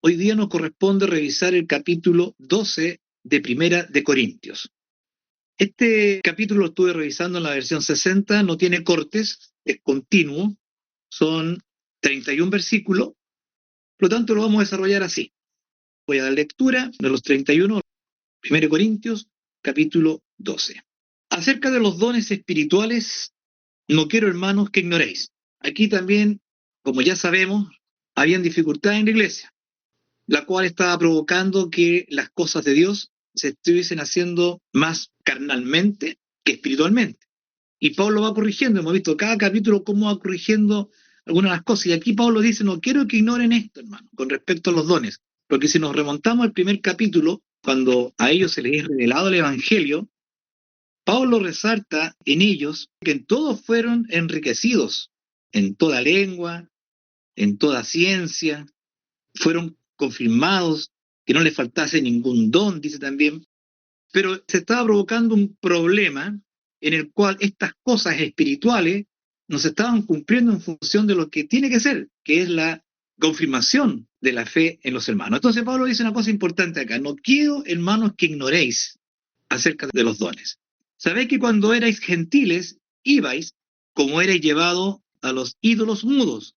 Hoy día nos corresponde revisar el capítulo 12 de Primera de Corintios. Este capítulo lo estuve revisando en la versión 60, no tiene cortes, es continuo, son 31 versículos, por lo tanto lo vamos a desarrollar así. Voy a dar lectura de los 31, 1 Corintios, capítulo 12. Acerca de los dones espirituales, no quiero, hermanos, que ignoréis. Aquí también, como ya sabemos, habían dificultades en la iglesia, la cual estaba provocando que las cosas de Dios se estuviesen haciendo más carnalmente que espiritualmente. Y Pablo va corrigiendo, hemos visto cada capítulo cómo va corrigiendo algunas de las cosas. Y aquí Pablo dice, no quiero que ignoren esto, hermano, con respecto a los dones. Porque si nos remontamos al primer capítulo, cuando a ellos se les es revelado el Evangelio, Pablo resalta en ellos que en todos fueron enriquecidos, en toda lengua, en toda ciencia, fueron confirmados, que no les faltase ningún don, dice también, pero se estaba provocando un problema en el cual estas cosas espirituales no se estaban cumpliendo en función de lo que tiene que ser, que es la confirmación de la fe en los hermanos. Entonces Pablo dice una cosa importante acá, no quiero, hermanos, que ignoréis acerca de los dones. Sabéis que cuando erais gentiles, ibais como erais llevados a los ídolos mudos.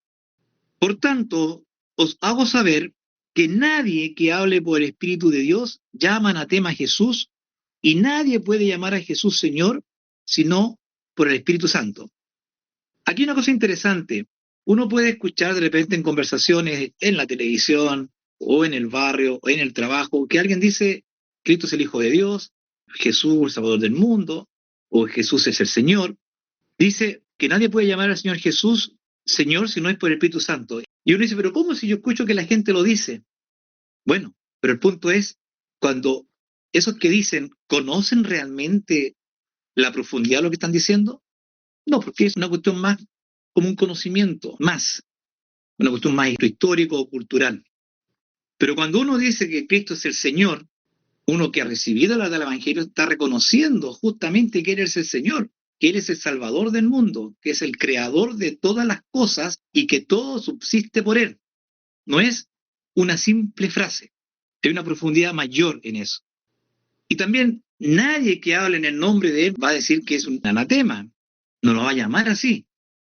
Por tanto, os hago saber que nadie que hable por el Espíritu de Dios llama anatema a Jesús, y nadie puede llamar a Jesús Señor sino por el Espíritu Santo. Aquí hay una cosa interesante. Uno puede escuchar de repente en conversaciones en la televisión o en el barrio o en el trabajo que alguien dice Cristo es el Hijo de Dios, Jesús el Salvador del mundo o Jesús es el Señor. Dice que nadie puede llamar al Señor Jesús Señor si no es por el Espíritu Santo. Y uno dice, pero ¿cómo si yo escucho que la gente lo dice? Bueno, pero el punto es, cuando esos que dicen conocen realmente la profundidad de lo que están diciendo, no, porque es una cuestión más como un conocimiento, más, una cuestión más histórico o cultural. Pero cuando uno dice que Cristo es el Señor, uno que ha recibido la del Evangelio está reconociendo justamente que Él es el Señor, que Él es el Salvador del mundo, que es el Creador de todas las cosas y que todo subsiste por Él. No es una simple frase, hay una profundidad mayor en eso. Y también nadie que hable en el nombre de Él va a decir que es un anatema, no lo va a llamar así.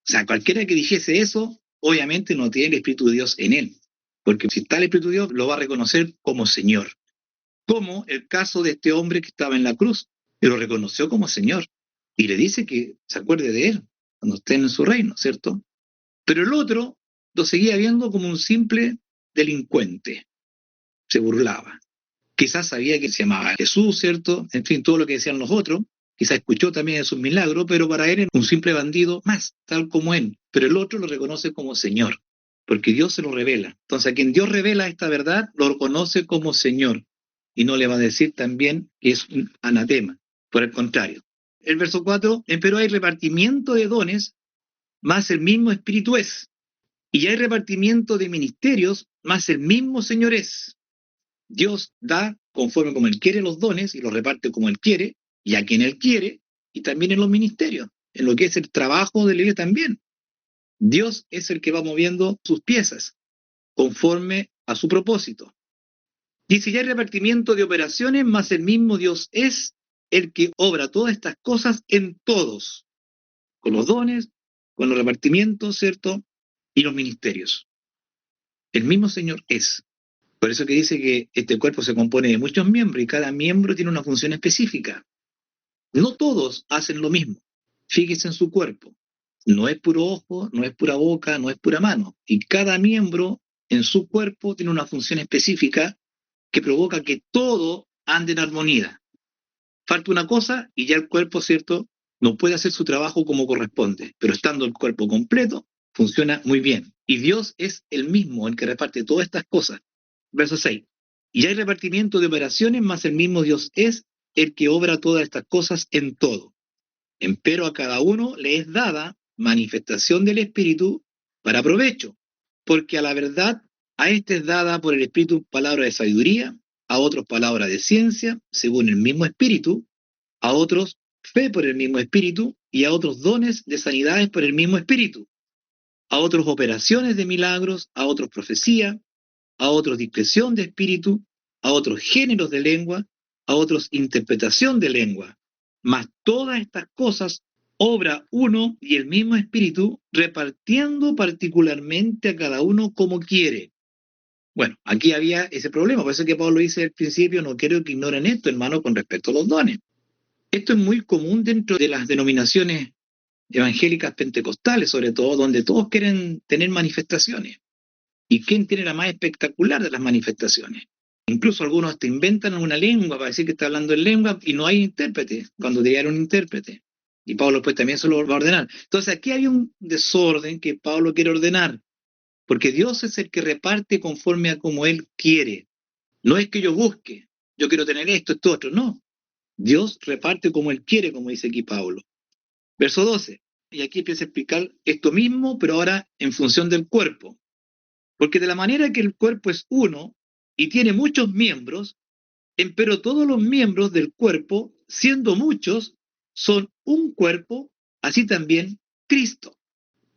O sea, cualquiera que dijese eso, obviamente no tiene el Espíritu de Dios en él, porque si está el Espíritu de Dios, lo va a reconocer como Señor. Como el caso de este hombre que estaba en la cruz, que lo reconoció como Señor y le dice que se acuerde de él cuando esté en su reino, ¿cierto? Pero el otro lo seguía viendo como un simple delincuente, se burlaba. Quizás sabía que se llamaba Jesús, ¿cierto? En fin, todo lo que decían los otros. Quizás escuchó también de sus milagros, pero para él era un simple bandido más, tal como él. Pero el otro lo reconoce como Señor, porque Dios se lo revela. Entonces, a quien Dios revela esta verdad, lo reconoce como Señor. Y no le va a decir también que es un anatema. Por el contrario. El verso 4, pero hay repartimiento de dones, más el mismo Espíritu es. Y hay repartimiento de ministerios, más el mismo Señor es. Dios da conforme como Él quiere los dones y los reparte como Él quiere y a quien Él quiere, y también en los ministerios, en lo que es el trabajo de la iglesia también. Dios es el que va moviendo sus piezas conforme a su propósito. Dice, ya hay repartimiento de operaciones, más el mismo Dios es el que obra todas estas cosas en todos, con los dones, con los repartimientos, ¿cierto? Y los ministerios. El mismo Señor es. Por eso que dice que este cuerpo se compone de muchos miembros y cada miembro tiene una función específica. No todos hacen lo mismo. Fíjese en su cuerpo. No es puro ojo, no es pura boca, no es pura mano. Y cada miembro en su cuerpo tiene una función específica que provoca que todo ande en armonía. Falta una cosa y ya el cuerpo, ¿cierto?, no puede hacer su trabajo como corresponde. Pero estando el cuerpo completo, funciona muy bien. Y Dios es el mismo el que reparte todas estas cosas. Verso 6. Y hay repartimiento de operaciones, más el mismo Dios es el que obra todas estas cosas en todo. Empero a cada uno le es dada manifestación del Espíritu para provecho, porque a la verdad a este es dada por el Espíritu palabra de sabiduría, a otros palabra de ciencia, según el mismo Espíritu, a otros fe por el mismo Espíritu, y a otros dones de sanidades por el mismo Espíritu, a otros operaciones de milagros, a otros profecía, a otros discreción de espíritu, a otros géneros de lengua, a otros interpretación de lengua. Mas todas estas cosas obra uno y el mismo espíritu, repartiendo particularmente a cada uno como quiere. Bueno, aquí había ese problema, por eso que Pablo dice al principio, no quiero que ignoren esto, hermano, con respecto a los dones. Esto es muy común dentro de las denominaciones evangélicas pentecostales, sobre todo, donde todos quieren tener manifestaciones. ¿Y quién tiene la más espectacular de las manifestaciones? Incluso algunos te inventan una lengua para decir que está hablando en lengua y no hay intérprete, cuando debería haber un intérprete. Y Pablo pues también se lo va a ordenar. Entonces aquí hay un desorden que Pablo quiere ordenar, porque Dios es el que reparte conforme a como Él quiere. No es que yo busque, yo quiero tener esto, esto, otro, no. Dios reparte como Él quiere, como dice aquí Pablo. Verso 12. Y aquí empieza a explicar esto mismo, pero ahora en función del cuerpo. Porque de la manera que el cuerpo es uno y tiene muchos miembros, empero todos los miembros del cuerpo, siendo muchos, son un cuerpo, así también Cristo.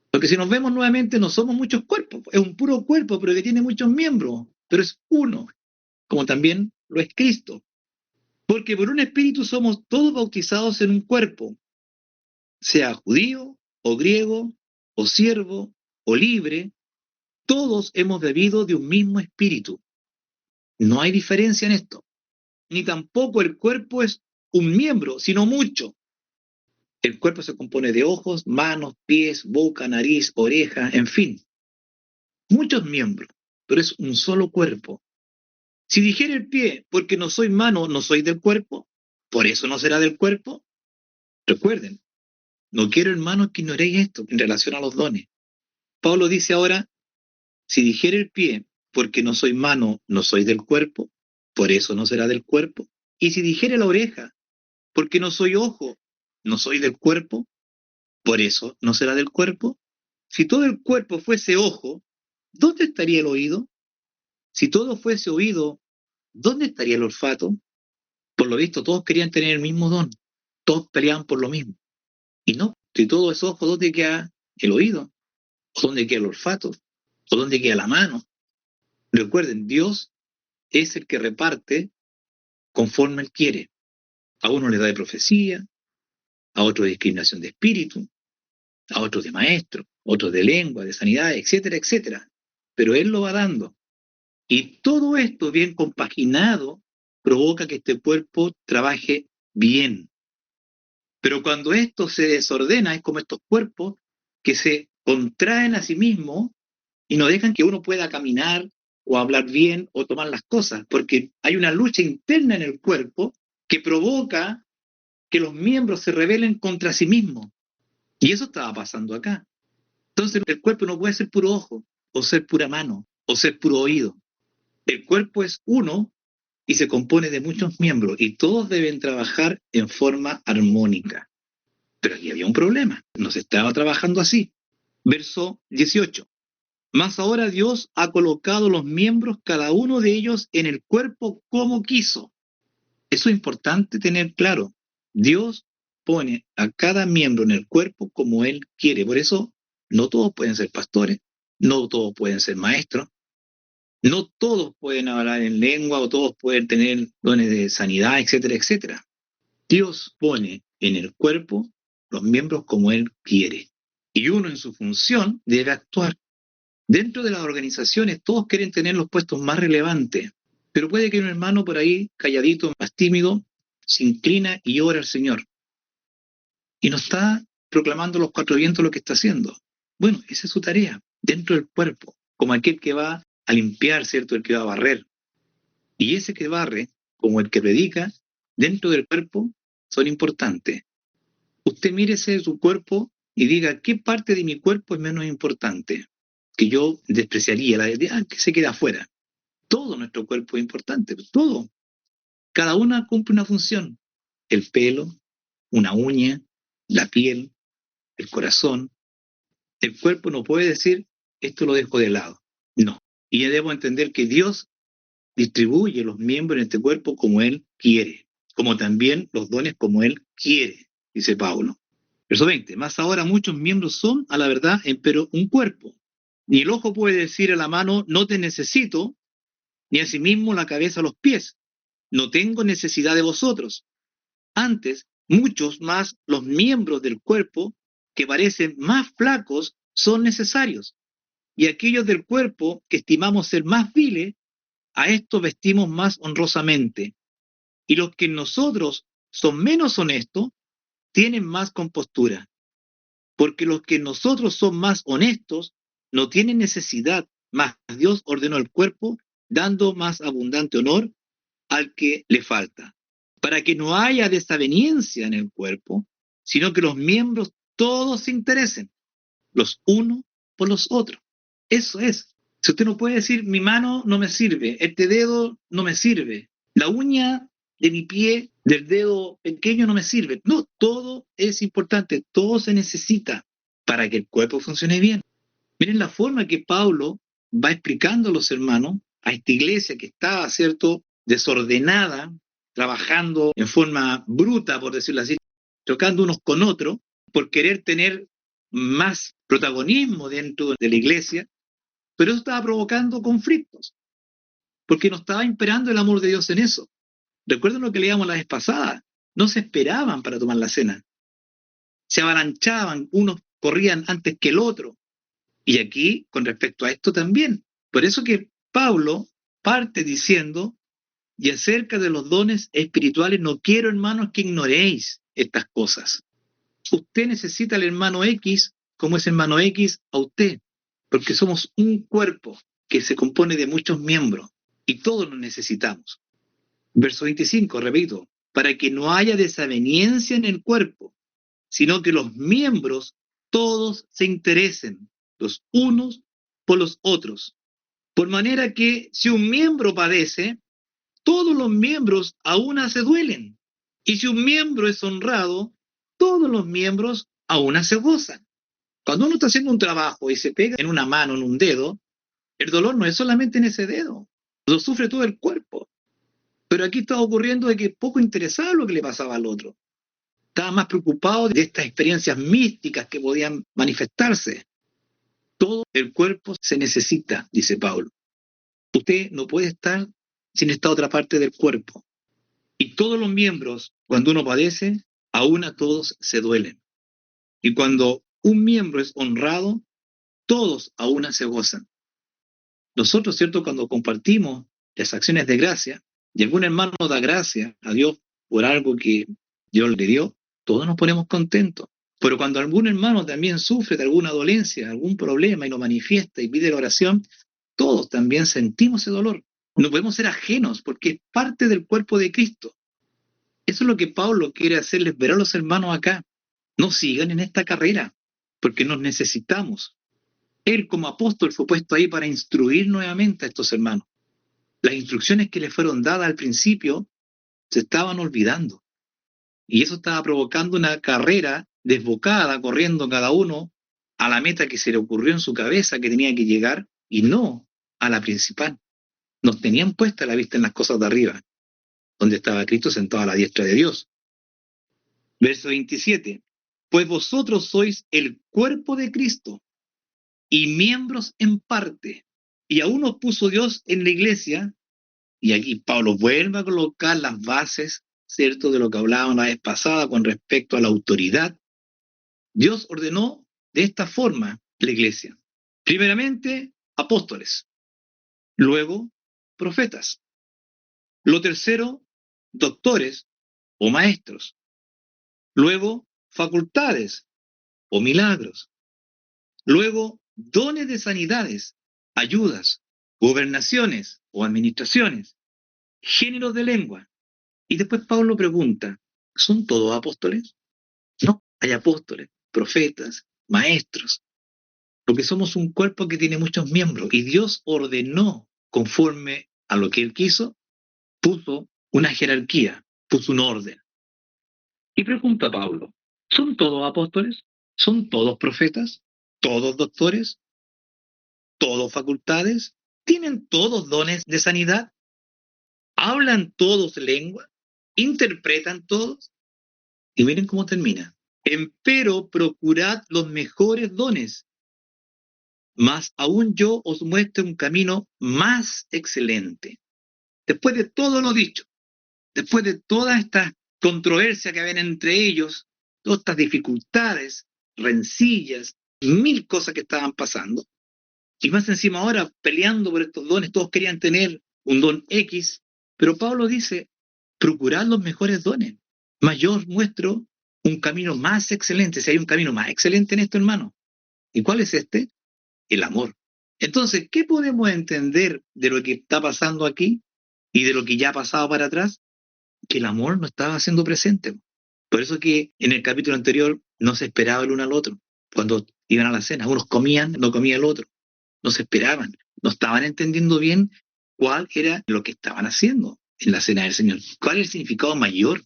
Porque si nos vemos nuevamente, no somos muchos cuerpos, es un puro cuerpo, pero que tiene muchos miembros, pero es uno, como también lo es Cristo. Porque por un espíritu somos todos bautizados en un cuerpo, sea judío o griego o siervo o libre, todos hemos bebido de un mismo espíritu. No hay diferencia en esto. Ni tampoco el cuerpo es un miembro, sino mucho. El cuerpo se compone de ojos, manos, pies, boca, nariz, oreja, en fin. Muchos miembros, pero es un solo cuerpo. Si dijera el pie, porque no soy mano, no soy del cuerpo, por eso no será del cuerpo. Recuerden, no quiero, hermanos, que ignoréis esto en relación a los dones. Pablo dice ahora, si dijera el pie, porque no soy mano, no soy del cuerpo, por eso no será del cuerpo. Y si dijera la oreja, porque no soy ojo, no soy del cuerpo, por eso no será del cuerpo. Si todo el cuerpo fuese ojo, ¿dónde estaría el oído? Si todo fuese oído, ¿dónde estaría el olfato? Por lo visto, todos querían tener el mismo don, todos peleaban por lo mismo. Y no, si todo es ojo, ¿dónde queda el oído? ¿O dónde queda el olfato? ¿O dónde queda la mano? Recuerden, Dios es el que reparte conforme Él quiere. A uno le da de profecía, a otro de discriminación de espíritu, a otros de maestro, otros de lengua, de sanidad, etcétera, etcétera. Pero Él lo va dando. Y todo esto bien compaginado provoca que este cuerpo trabaje bien. Pero cuando esto se desordena, es como estos cuerpos que se contraen a sí mismos y no dejan que uno pueda caminar o hablar bien o tomar las cosas, porque hay una lucha interna en el cuerpo que provoca que los miembros se rebelen contra sí mismos. Y eso estaba pasando acá. Entonces el cuerpo no puede ser puro ojo, o ser pura mano, o ser puro oído. El cuerpo es uno y se compone de muchos miembros y todos deben trabajar en forma armónica. Pero aquí había un problema, no se estaba trabajando así. Verso 18. Mas ahora Dios ha colocado los miembros, cada uno de ellos, en el cuerpo como quiso. Eso es importante tener claro. Dios pone a cada miembro en el cuerpo como Él quiere. Por eso no todos pueden ser pastores, no todos pueden ser maestros, no todos pueden hablar en lengua o todos pueden tener dones de sanidad, etcétera, etcétera. Dios pone en el cuerpo los miembros como Él quiere. Y uno en su función debe actuar. Dentro de las organizaciones todos quieren tener los puestos más relevantes, pero puede que un hermano por ahí, calladito, más tímido, se inclina y ora al Señor. Y no está proclamando los cuatro vientos lo que está haciendo. Bueno, esa es su tarea, dentro del cuerpo, como aquel que va a limpiar, ¿cierto? El que va a barrer. Y ese que barre, como el que predica, dentro del cuerpo, son importantes. Usted mírese su cuerpo y diga qué parte de mi cuerpo es menos importante, que yo despreciaría, la de que se queda afuera. Todo nuestro cuerpo es importante, todo. Cada una cumple una función. El pelo, una uña, la piel, el corazón. El cuerpo no puede decir, esto lo dejo de lado. No. Y ya debo entender que Dios distribuye los miembros en este cuerpo como Él quiere, como también los dones como Él quiere, dice Pablo. Verso 20. Más ahora muchos miembros son, a la verdad, pero un cuerpo. Ni el ojo puede decir a la mano, no te necesito, ni asimismo la cabeza a los pies. No tengo necesidad de vosotros. Antes, muchos más los miembros del cuerpo que parecen más flacos son necesarios, y aquellos del cuerpo que estimamos ser más viles, a estos vestimos más honrosamente. Y los que en nosotros son menos honestos, tienen más compostura. Porque los que en nosotros son más honestos, no tienen necesidad, mas Dios ordenó el cuerpo, dando más abundante honor al que le falta, para que no haya desaveniencia en el cuerpo, sino que los miembros todos se interesen, los unos por los otros. Eso es. Si usted no puede decir, mi mano no me sirve, este dedo no me sirve, la uña de mi pie, del dedo pequeño no me sirve. No, todo es importante, todo se necesita para que el cuerpo funcione bien. Miren la forma que Pablo va explicando a los hermanos, a esta iglesia que estaba, ¿cierto?, desordenada, trabajando en forma bruta, por decirlo así, chocando unos con otros, por querer tener más protagonismo dentro de la iglesia, pero eso estaba provocando conflictos, porque no estaba imperando el amor de Dios en eso. Recuerden lo que leíamos la vez pasada, no se esperaban para tomar la cena, se avalanchaban, unos corrían antes que el otro. Y aquí, con respecto a esto también. Por eso que Pablo parte diciendo, y acerca de los dones espirituales, no quiero, hermanos, que ignoréis estas cosas. Usted necesita al hermano X como es hermano X a usted, porque somos un cuerpo que se compone de muchos miembros y todos los necesitamos. Verso 25, repito, para que no haya desaveniencia en el cuerpo, sino que los miembros todos se interesen los unos por los otros. Por manera que si un miembro padece, todos los miembros a una se duelen. Y si un miembro es honrado, todos los miembros a una se gozan. Cuando uno está haciendo un trabajo y se pega en una mano, en un dedo, el dolor no es solamente en ese dedo, lo sufre todo el cuerpo. Pero aquí estaba ocurriendo de que poco interesaba lo que le pasaba al otro. Estaba más preocupado de estas experiencias místicas que podían manifestarse. Todo el cuerpo se necesita, dice Pablo. Usted no puede estar sin esta otra parte del cuerpo. Y todos los miembros, cuando uno padece, aún a todos se duelen. Y cuando un miembro es honrado, todos a una se gozan. Nosotros, ¿cierto? Cuando compartimos las acciones de gracia, y algún hermano da gracia a Dios por algo que Dios le dio, todos nos ponemos contentos. Pero cuando algún hermano también sufre de alguna dolencia, algún problema y lo manifiesta y pide la oración, todos también sentimos ese dolor. No podemos ser ajenos porque es parte del cuerpo de Cristo. Eso es lo que Pablo quiere hacerles ver a los hermanos acá. No sigan en esta carrera, porque nos necesitamos. Él como apóstol fue puesto ahí para instruir nuevamente a estos hermanos. Las instrucciones que les fueron dadas al principio se estaban olvidando. Y eso estaba provocando una carrera desbocada, corriendo cada uno a la meta que se le ocurrió en su cabeza que tenía que llegar y no a la principal. Nos tenían puesta la vista en las cosas de arriba, donde estaba Cristo sentado a la diestra de Dios. Verso 27. Pues vosotros sois el cuerpo de Cristo y miembros en parte. Y aún nos puso Dios en la iglesia, y aquí Pablo vuelve a colocar las bases, ¿cierto?, de lo que hablábamos la vez pasada con respecto a la autoridad. Dios ordenó de esta forma la iglesia. Primeramente, apóstoles. Luego, profetas. Lo tercero, doctores o maestros. Luego, facultades o milagros. Luego, dones de sanidades, ayudas, gobernaciones o administraciones, géneros de lengua. Y después Pablo pregunta, ¿son todos apóstoles? No, hay apóstoles, profetas, maestros, porque somos un cuerpo que tiene muchos miembros y Dios ordenó conforme a lo que Él quiso, puso una jerarquía, puso un orden. Y pregunta a Pablo, ¿son todos apóstoles? ¿Son todos profetas? ¿Todos doctores? ¿Todos facultades? ¿Tienen todos dones de sanidad? ¿Hablan todos lengua? ¿Interpretan todos? Y miren cómo termina. Empero procurad los mejores dones, mas aún yo os muestro un camino más excelente. Después de todo lo dicho, después de toda esta controversia que había entre ellos, todas estas dificultades, rencillas, mil cosas que estaban pasando, y más encima ahora peleando por estos dones, todos querían tener un don X, pero Pablo dice, procurad los mejores dones, mas yo os muestro un camino más excelente, si hay un camino más excelente en esto, hermano. ¿Y cuál es este? El amor. Entonces, ¿qué podemos entender de lo que está pasando aquí y de lo que ya ha pasado para atrás? Que el amor no estaba siendo presente. Por eso que en el capítulo anterior no se esperaba el uno al otro. Cuando iban a la cena, unos comían, no comía el otro. No se esperaban. No estaban entendiendo bien cuál era lo que estaban haciendo en la cena del Señor. ¿Cuál es el significado mayor?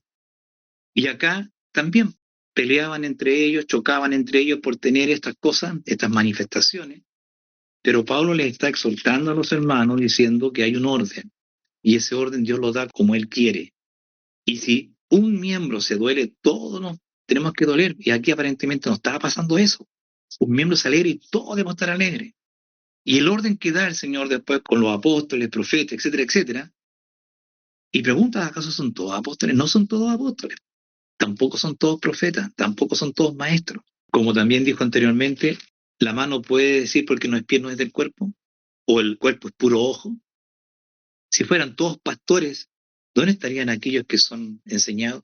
Y acá también peleaban entre ellos, chocaban entre ellos por tener estas cosas, estas manifestaciones. Pero Pablo les está exhortando a los hermanos diciendo que hay un orden. Y ese orden Dios lo da como Él quiere. Y si un miembro se duele, todos nos tenemos que doler. Y aquí aparentemente no estaba pasando eso. Un miembro se alegra y todos debemos estar alegres. Y el orden que da el Señor después con los apóstoles, profetas, etcétera, etcétera. Y preguntas, ¿acaso son todos apóstoles? No son todos apóstoles. Tampoco son todos profetas. Tampoco son todos maestros. Como también dijo anteriormente, la mano puede decir porque no es pie, no es del cuerpo. O el cuerpo es puro ojo. Si fueran todos pastores, ¿dónde estarían aquellos que son enseñados?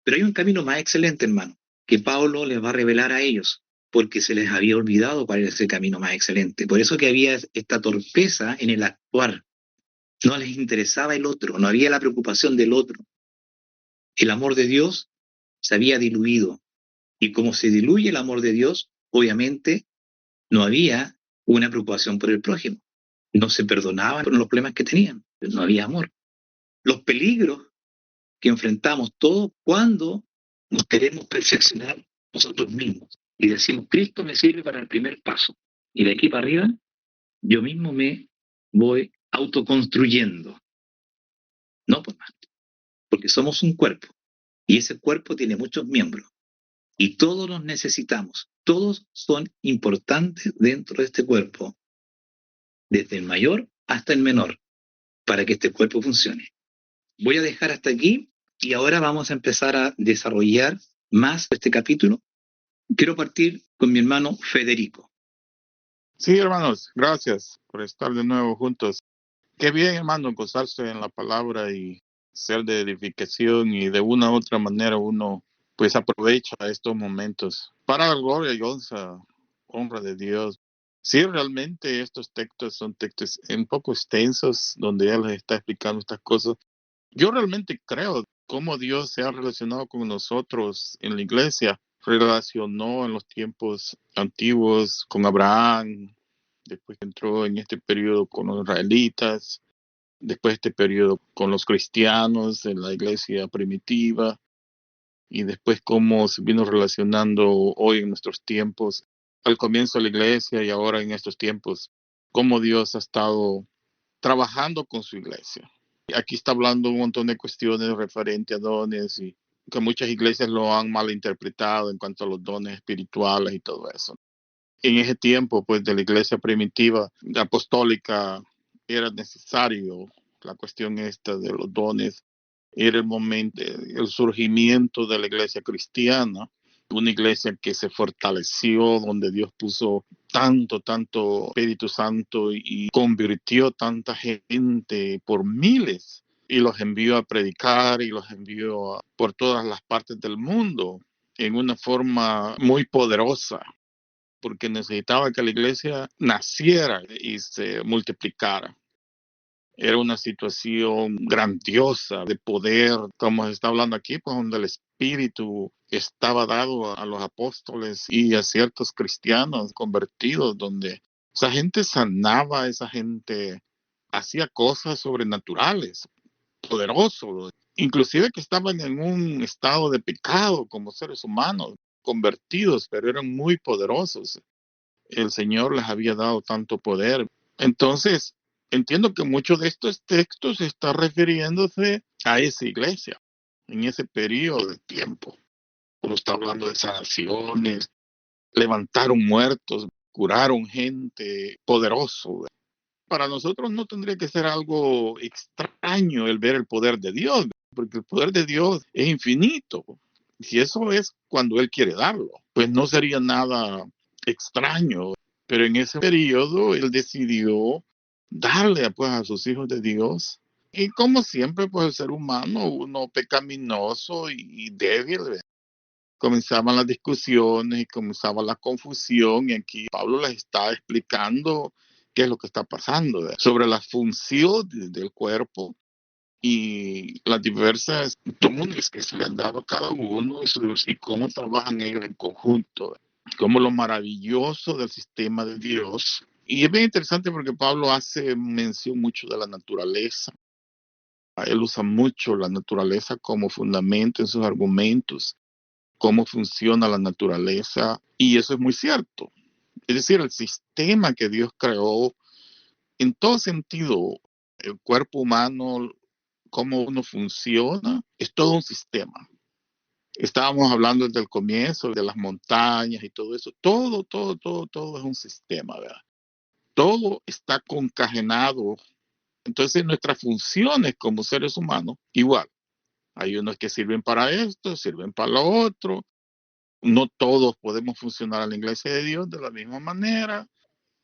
Pero hay un camino más excelente, hermano, que Pablo les va a revelar a ellos, porque se les había olvidado cuál era ese camino más excelente. Por eso que había esta torpeza en el actuar. No les interesaba el otro, no había la preocupación del otro. El amor de Dios se había diluido. Y como se diluye el amor de Dios, obviamente no había una preocupación por el prójimo. No se perdonaban por los problemas que tenían. No había amor. Los peligros que enfrentamos todos cuando nos queremos perfeccionar nosotros mismos y decimos, Cristo me sirve para el primer paso. Y de aquí para arriba, yo mismo me voy autoconstruyendo. No, pues, porque somos un cuerpo y ese cuerpo tiene muchos miembros y todos los necesitamos. Todos son importantes dentro de este cuerpo, desde el mayor hasta el menor, para que este cuerpo funcione. Voy a dejar hasta aquí y ahora vamos a empezar a desarrollar más este capítulo. Quiero partir con mi hermano Federico. Sí, hermanos, gracias por estar de nuevo juntos. Qué bien, hermano, gozarse en la palabra y ser de edificación y de una u otra manera uno pues aprovecha estos momentos para la gloria y honra de Dios. Sí, realmente estos textos son textos un poco extensos donde Él les está explicando estas cosas. Yo realmente creo cómo Dios se ha relacionado con nosotros en la iglesia. Relacionó en los tiempos antiguos con Abraham, después entró en este periodo con los israelitas, después este periodo con los cristianos en la iglesia primitiva, y después cómo se vino relacionando hoy en nuestros tiempos, al comienzo de la iglesia y ahora en estos tiempos, cómo Dios ha estado trabajando con su iglesia. Aquí está hablando un montón de cuestiones referentes a dones y que muchas iglesias lo han malinterpretado en cuanto a los dones espirituales y todo eso. En ese tiempo, pues, de la iglesia primitiva, apostólica, era necesario la cuestión esta de los dones. Era el momento, el surgimiento de la iglesia cristiana, una iglesia que se fortaleció, donde Dios puso tanto Espíritu Santo y convirtió tanta gente por miles y los envió a predicar y los envió por todas las partes del mundo en una forma muy poderosa, porque necesitaba que la iglesia naciera y se multiplicara. Era una situación grandiosa de poder, como se está hablando aquí, pues donde el Espíritu estaba dado a los apóstoles y a ciertos cristianos convertidos, donde esa gente sanaba, esa gente hacía cosas sobrenaturales, poderosos, inclusive que estaban en un estado de pecado como seres humanos, convertidos, pero eran muy poderosos. El Señor les había dado tanto poder. Entonces, entiendo que muchos de estos textos están refiriéndose a esa iglesia, en ese periodo de tiempo. Uno está hablando de sanaciones, levantaron muertos, curaron gente, poderoso. Para nosotros no tendría que ser algo extraño extraño el ver el poder de Dios, porque el poder de Dios es infinito. Si eso es cuando Él quiere darlo, pues no sería nada extraño. Pero en ese periodo Él decidió darle pues a sus hijos de Dios. Y como siempre, pues el ser humano, uno pecaminoso y débil, ¿verdad? Comenzaban las discusiones y comenzaba la confusión, y aquí Pablo les está explicando qué es lo que está pasando, ¿verdad? Sobre la función del cuerpo y las diversas dones que se le han dado a cada uno y cómo trabajan ellos en conjunto, ¿verdad? Como lo maravilloso del sistema de Dios. Y es bien interesante porque Pablo hace mención mucho de la naturaleza. Él usa mucho la naturaleza como fundamento en sus argumentos, cómo funciona la naturaleza, y eso es muy cierto. Es decir, el sistema que Dios creó, en todo sentido, el cuerpo humano, cómo uno funciona, es todo un sistema. Estábamos hablando desde el comienzo de las montañas y todo eso. Todo es un sistema, ¿verdad? Todo está concatenado. Entonces, nuestras funciones como seres humanos, igual. Hay unos que sirven para esto, sirven para lo otro. No todos podemos funcionar en la iglesia de Dios de la misma manera.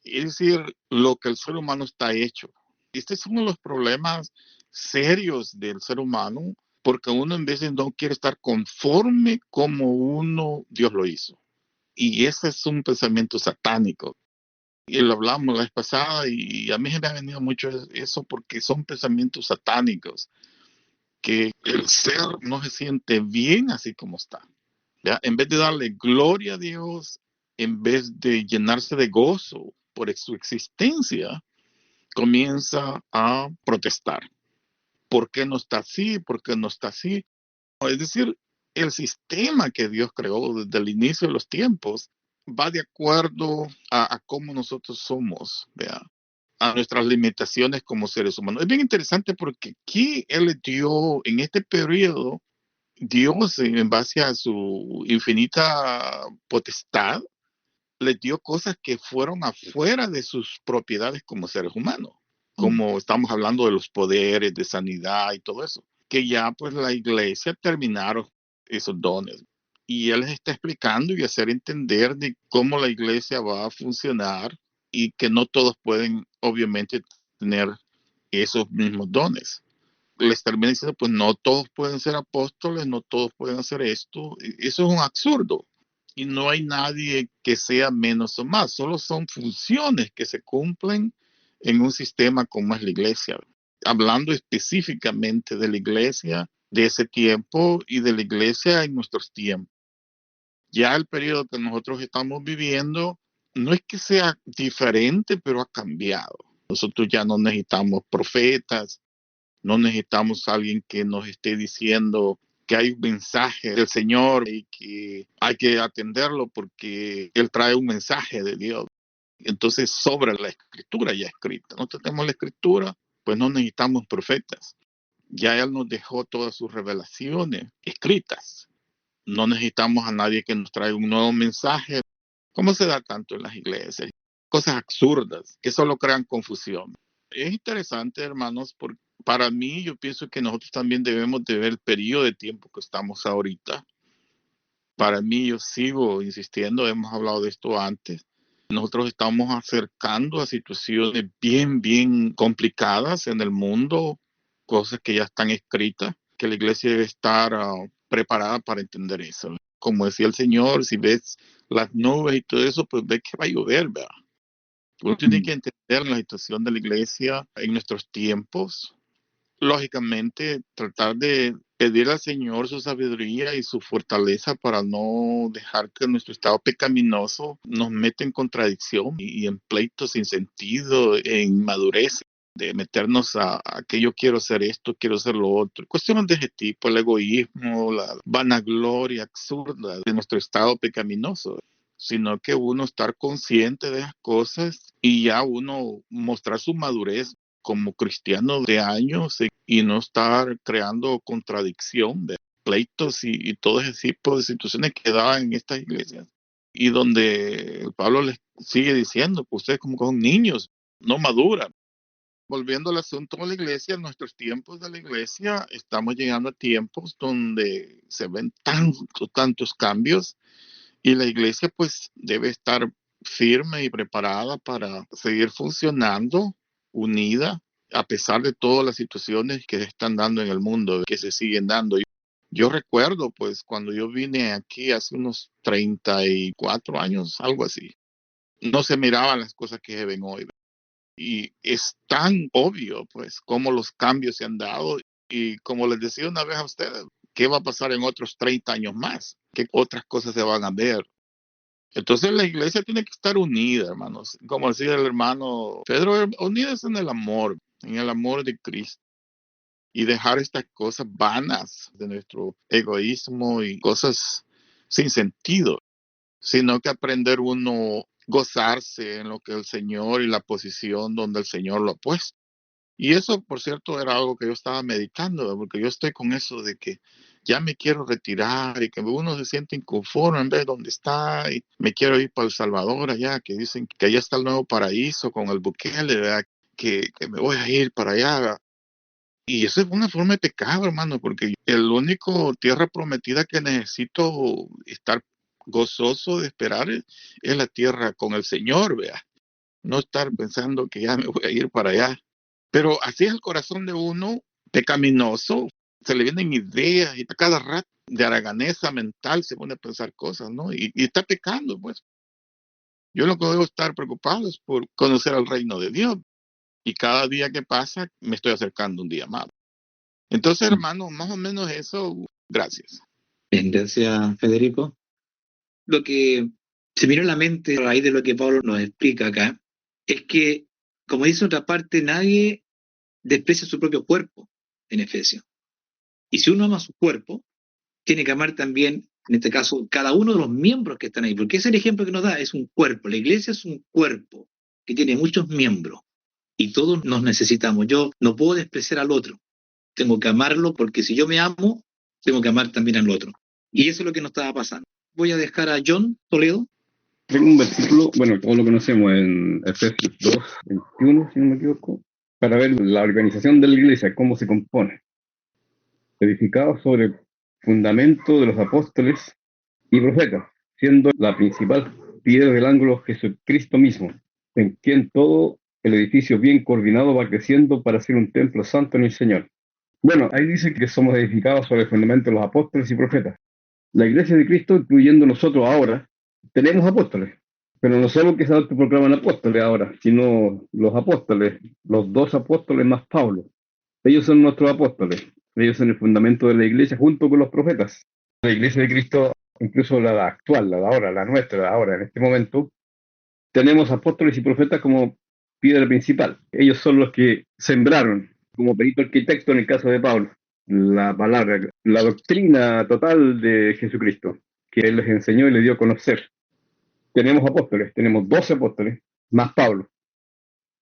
Es decir, lo que el ser humano está hecho. Este es uno de los problemas serios del ser humano, porque uno en veces no quiere estar conforme como Dios lo hizo. Y ese es un pensamiento satánico. Y lo hablamos la vez pasada y a mí me ha venido mucho eso porque son pensamientos satánicos, que el ser no se siente bien así como está. ¿Ya? En vez de darle gloria a Dios, en vez de llenarse de gozo por su existencia, comienza a protestar. ¿Por qué no está así? ¿Por qué no está así? Es decir, el sistema que Dios creó desde el inicio de los tiempos va de acuerdo a cómo nosotros somos, ¿vea? A nuestras limitaciones como seres humanos. Es bien interesante porque aquí Él le dio, en este periodo, Dios, en base a su infinita potestad, les dio cosas que fueron afuera de sus propiedades como seres humanos, como estamos hablando de los poderes de sanidad y todo eso, que ya pues la iglesia terminaron esos dones. Y él les está explicando y hacer entender de cómo la iglesia va a funcionar y que no todos pueden obviamente tener esos mismos dones. Les termina diciendo, pues no todos pueden ser apóstoles, no todos pueden hacer esto. Eso es un absurdo. Y no hay nadie que sea menos o más, solo son funciones que se cumplen en un sistema como es la iglesia. Hablando específicamente de la iglesia de ese tiempo y de la iglesia en nuestros tiempos. Ya el periodo que nosotros estamos viviendo no es que sea diferente, pero ha cambiado. Nosotros ya no necesitamos profetas, no necesitamos a alguien que nos esté diciendo que hay un mensaje del Señor y que hay que atenderlo porque Él trae un mensaje de Dios. Entonces, sobre la escritura ya escrita. Nosotros tenemos la escritura, pues no necesitamos profetas. Ya Él nos dejó todas sus revelaciones escritas. No necesitamos a nadie que nos traiga un nuevo mensaje. ¿Cómo se da tanto en las iglesias? Cosas absurdas que solo crean confusión. Es interesante, hermanos, porque para mí yo pienso que nosotros también debemos de ver el periodo de tiempo que estamos ahorita. Para mí yo sigo insistiendo, hemos hablado de esto antes. Nosotros estamos acercando a situaciones bien complicadas en el mundo, cosas que ya están escritas, que la iglesia debe estar preparada para entender eso. Como decía el Señor, si ves las nubes y todo eso, pues ves que va a llover, ¿verdad? Uno tiene que entender la situación de la iglesia en nuestros tiempos. Lógicamente, tratar de pedir al Señor su sabiduría y su fortaleza para no dejar que nuestro estado pecaminoso nos meta en contradicción y en pleitos sin sentido, en inmadurez, de meternos a que yo quiero hacer esto, quiero hacer lo otro. Cuestiones de ese tipo, el egoísmo, la vanagloria absurda de nuestro estado pecaminoso, sino que uno estar consciente de las cosas y ya uno mostrar su madurez como cristiano de años y no estar creando contradicción de pleitos y todo ese tipo de situaciones que daban en estas iglesias. Y donde Pablo les sigue diciendo que ustedes como son niños, no maduran. Volviendo al asunto de la iglesia, en nuestros tiempos de la iglesia, estamos llegando a tiempos donde se ven tantos cambios y la iglesia pues debe estar firme y preparada para seguir funcionando, unida, a pesar de todas las situaciones que se están dando en el mundo, que se siguen dando. Yo recuerdo pues cuando yo vine aquí hace unos 34 años, algo así, no se miraban las cosas que se ven hoy. Y es tan obvio, pues, cómo los cambios se han dado. Y como les decía una vez a ustedes, ¿qué va a pasar en otros 30 años más? ¿Qué otras cosas se van a ver? Entonces la iglesia tiene que estar unida, hermanos. Como decía el hermano Pedro, unidas en el amor de Cristo. Y dejar estas cosas vanas de nuestro egoísmo y cosas sin sentido, sino que aprender uno gozarse en lo que el Señor y la posición donde el Señor lo ha puesto. Y eso, por cierto, era algo que yo estaba meditando, porque yo estoy con eso de que ya me quiero retirar y que uno se siente inconforme en vez de donde está y me quiero ir para El Salvador allá, que dicen que allá está el nuevo paraíso con el Bukele, ¿verdad? Que me voy a ir para allá. Y eso es una forma de pecado, hermano, porque el único tierra prometida que necesito estar gozoso de esperar es la tierra con el Señor, vea. No estar pensando que ya me voy a ir para allá. Pero así es el corazón de uno, pecaminoso, se le vienen ideas y a cada rato de araganesa mental se pone a pensar cosas, ¿no? Y está pecando, pues. Yo lo que debo estar preocupado es por conocer al reino de Dios. Y cada día que pasa me estoy acercando un día más. Entonces, hermano, más o menos eso, gracias. Bien, gracias, Federico. Lo que se me vino a la mente a raíz de lo que Pablo nos explica acá es que, como dice otra parte, nadie desprecia su propio cuerpo en Efesios. Y si uno ama su cuerpo, tiene que amar también, en este caso, cada uno de los miembros que están ahí, porque ese es el ejemplo que nos da, es un cuerpo. La iglesia es un cuerpo que tiene muchos miembros y todos nos necesitamos. Yo no puedo despreciar al otro, tengo que amarlo porque si yo me amo, tengo que amar también al otro. Y eso es lo que nos estaba pasando. Voy a dejar a John Toledo. Tengo un versículo, bueno, todos lo conocemos en Efesios 2, 21, si no me equivoco, para ver la organización de la iglesia, cómo se compone. Edificado sobre el fundamento de los apóstoles y profetas, siendo la principal piedra del ángulo Jesucristo mismo, en quien todo el edificio bien coordinado va creciendo para ser un templo santo en el Señor. Bueno, ahí dice que somos edificados sobre el fundamento de los apóstoles y profetas. La iglesia de Cristo, incluyendo nosotros ahora, tenemos apóstoles, pero no solo que se autoproclaman apóstoles ahora, sino los apóstoles, los 2 apóstoles más Pablo. Ellos son nuestros apóstoles, ellos son el fundamento de la iglesia junto con los profetas. La iglesia de Cristo, incluso la actual, la de ahora, la nuestra, de ahora, en este momento, tenemos apóstoles y profetas como piedra principal. Ellos son los que sembraron, como perito arquitecto en el caso de Pablo, la palabra, la doctrina total de Jesucristo, que Él les enseñó y les dio a conocer. Tenemos apóstoles, tenemos 12 apóstoles, más Pablo.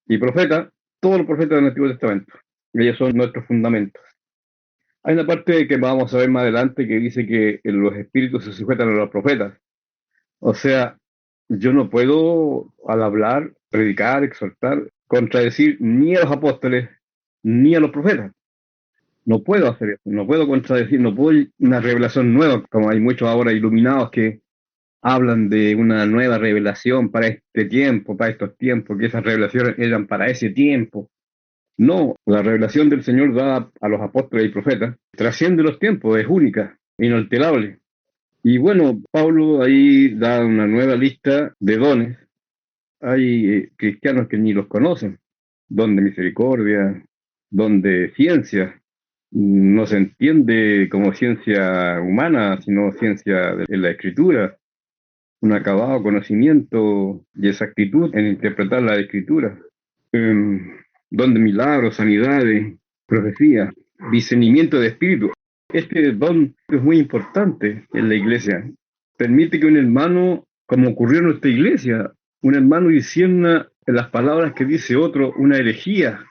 Y profetas, todos los profetas del Antiguo Testamento. Ellos son nuestros fundamentos. Hay una parte que vamos a ver más adelante que dice que los espíritus se sujetan a los profetas. O sea, yo no puedo, al hablar, predicar, exhortar, contradecir ni a los apóstoles ni a los profetas. No puedo hacer eso, no puedo contradecir, no puedo una revelación nueva, como hay muchos ahora iluminados que hablan de una nueva revelación para este tiempo, para estos tiempos, que esas revelaciones eran para ese tiempo. No, la revelación del Señor dada a los apóstoles y profetas trasciende los tiempos, es única, inalterable. Y bueno, Pablo ahí da una nueva lista de dones. Hay cristianos que ni los conocen. Don de misericordia, don de ciencia. No se entiende como ciencia humana, sino ciencia de la escritura. Un acabado conocimiento y exactitud en interpretar la escritura. Don de milagros, sanidades, profecía, discernimiento de espíritu. Este don es muy importante en la iglesia. Permite que un hermano, como ocurrió en nuestra iglesia, un hermano discierna en las palabras que dice otro una herejía